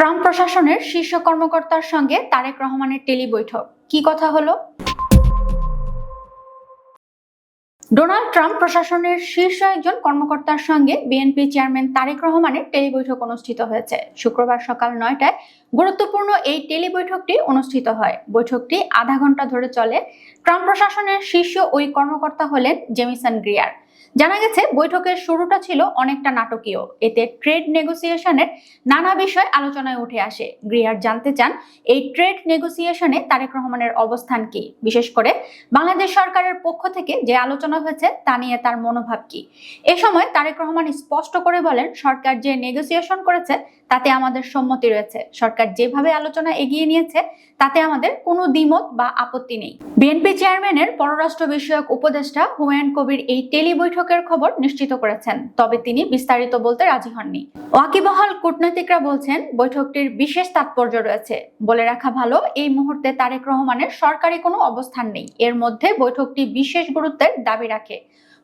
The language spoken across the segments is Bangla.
ট্রাম্প প্রশাসনের শীর্ষ কর্মকর্তার সঙ্গে তারেক রহমানের টেলি বৈঠক, কি কথা হলো? ডোনাল্ড ট্রাম্প প্রশাসনের শীর্ষ একজন কর্মকর্তার সঙ্গে বিএনপি চেয়ারম্যান তারেক রহমানের টেলি বৈঠক অনুষ্ঠিত হয়েছে। শুক্রবার সকাল 9টায় গুরুত্বপূর্ণ এই টেলি বৈঠকটি অনুষ্ঠিত হয়। বৈঠকটি আধা ঘন্টা ধরে চলে। ট্রাম্প প্রশাসনের শীর্ষ ওই কর্মকর্তা হলেন জেমিসন গ্রিয়ার। জানা গেছে, বৈঠকের শুরুটা ছিল অনেকটা নাটকীয়। এতে ট্রেড নেগোসিয়েশনের নানা বিষয় আলোচনায় উঠে আসে। গ্রিয়ার জানতে চান, এই ট্রেড নেগোসিয়েশনে তারেক রহমানের অবস্থান কি, বিশেষ করে বাংলাদেশ সরকারের পক্ষ থেকে যে আলোচনা হয়েছে তা নিয়ে তার মনোভাব কি। এ সময় তারেক রহমান স্পষ্ট করে বলেন, সরকার যে নেগোসিয়েশন করেছে তাতে আমাদের সম্মতি রয়েছে। সরকার যেভাবে আলোচনা এগিয়ে নিয়েছে তাতে আমাদের কোনো দ্বিমত বা আপত্তি নেই। বিএনপি চেয়ারম্যানের পররাষ্ট্র বিষয়ক উপদেষ্টা হুমায়ুন কবির এই টেলি বৈঠকের খবর নিশ্চিত করেছেন, তবে তিনি বিস্তারিত বলতে রাজি হননি। ওয়াকিবহাল কূটনীতিকরা বলছেন, বৈঠকটির বিশেষ তাৎপর্য রয়েছে। বলে রাখা ভালো, এই মুহূর্তে তারেক রহমানের সরকারি কোনো অবস্থান নেই। এর মধ্যে বৈঠকটি বিশেষ গুরুত্বের দাবি রাখে।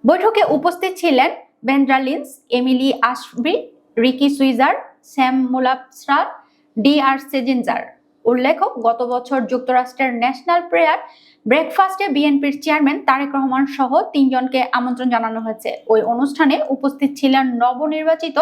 বৈঠকে উপস্থিত ছিলেন বেন্দ্রা লিন্স, Emily Ashby, Ricky Switzer, Sam মুলাপসার, ডি.আর. সেজিনজার। উল্লেখ্য, গত বছর যুক্তরাষ্ট্রের ন্যাশনাল প্রেয়ার ব্রেকফাস্টে বিএনপির চেয়ারম্যান তারেক রহমান সহ 3 জনকে আমন্ত্রণ জানানো হয়েছে। ওই অনুষ্ঠানে উপস্থিত ছিলেন নবনির্বাচিত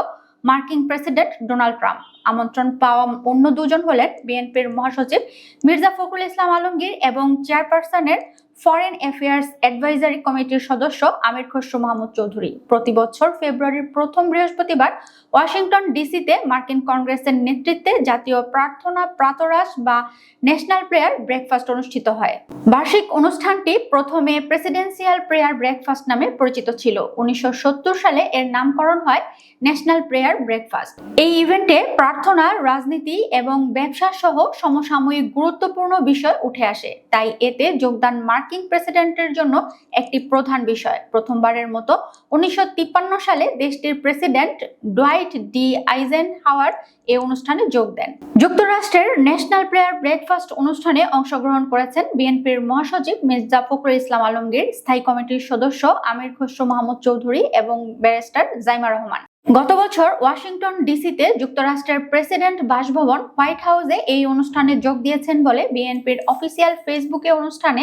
মার্কিন প্রেসিডেন্ট ডোনাল্ড ট্রাম্প। আমন্ত্রণ পাওয়া অন্য 2 জন হলেন বিএনপির মহাসচিব মির্জা ফখরুল ইসলাম আলমগীর এবং চেয়ারপারসনের ফরেন অ্যাফেয়ার্স অ্যাডভাইজারি কমিটির সদস্য আমির খসরু মাহমুদ চৌধুরী। প্রতি বছর ফেব্রুয়ারির প্রথম বৃহস্পতিবার ওয়াশিংটন ডিসিতে মার্কিন কংগ্রেসের নেতৃত্বে জাতীয় প্রার্থনা প্রাতরাশ বা ন্যাশনাল প্রেয়ার ব্রেকফাস্ট অনুষ্ঠিত হয়। বার্ষিক অনুষ্ঠানটি প্রথমে প্রেসিডেন্সিয়াল প্রেয়ার ব্রেকফাস্ট নামে পরিচিত ছিল। 1970 সালে এর নামকরণ হয় ন্যাশনাল প্রেয়ার ব্রেকফাস্ট। এই ইভেন্টে প্রার্থনা, রাজনীতি এবং ব্যবসা সহ সমসাময়িক গুরুত্বপূর্ণ বিষয় উঠে আসে। তাই এতে যোগদান মার্কিন প্রেসিডেন্টের জন্য একটি প্রধান বিষয়। প্রথমবারের মতো 1953 সালে দেশটির প্রেসিডেন্ট ডোয়াইট ডি আইজেনহাওয়ার এই অনুষ্ঠানে যোগ দেন। যুক্তরাষ্ট্রের ন্যাশনাল প্রেয়ার ব্রেকফাস্ট অনুষ্ঠানে অংশগ্রহণ করেছেন বিএনপির মহাসচিব মির্জা ফখরুল ইসলাম আলমগীর, স্থায়ী কমিটির সদস্য আমির খসরু মাহমুদ চৌধুরী এবং ব্যারিস্টার জাইমা রহমান। গত বছর ওয়াশিংটন ডিসিতে যুক্তরাষ্ট্রের প্রেসিডেন্ট বাসভবন হোয়াইট হাউসে এই অনুষ্ঠানে যোগ দিয়েছেন বলে বিএনপির অফিসিয়াল ফেসবুকে অনুষ্ঠানে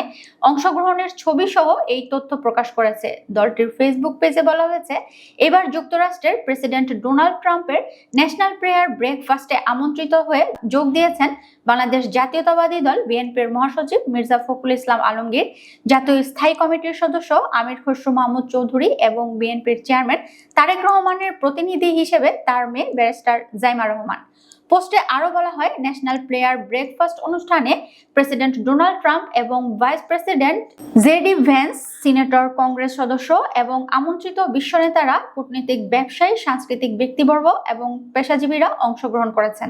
অংশগ্রহণের ছবি সহ এই তথ্য প্রকাশ করেছে। দলটির ফেসবুক পেজে বলা হয়েছে, এবার যুক্তরাষ্ট্রের প্রেসিডেন্ট ডোনাল্ড ট্রাম্পের ন্যাশনাল প্রেয়ার ব্রেকফাস্টে আমন্ত্রিত হয়ে যোগ দিয়েছেন বাংলাদেশ জাতীয়তাবাদী দল বিএনপির মহাসচিব মির্জা ফখরুল ইসলাম আলমগীর, জাতীয় স্থায়ী কমিটির সদস্য আমির খসরু মাহমুদ চৌধুরী এবং বিএনপির চেয়ারম্যান তারেক রহমানের প্রতিনিধি হিসেবে তার মেয়ে ব্যারিস্টার জাইমা রহমান। পোস্টে আরো বলা হয়, ন্যাশনাল প্রেয়ার ব্রেকফাস্ট অনুষ্ঠানে প্রেসিডেন্ট ডোনাল্ড ট্রাম্প এবং vice president JD Vance, senator, Congress সদস্য এবং আমন্ত্রিত বিশ্ব নেতারা, কূটনীতিক, ব্যবসায়ী, সাংস্কৃতিক ব্যক্তিবর্গ এবং পেশাজীবীরা অংশগ্রহণ করেছেন।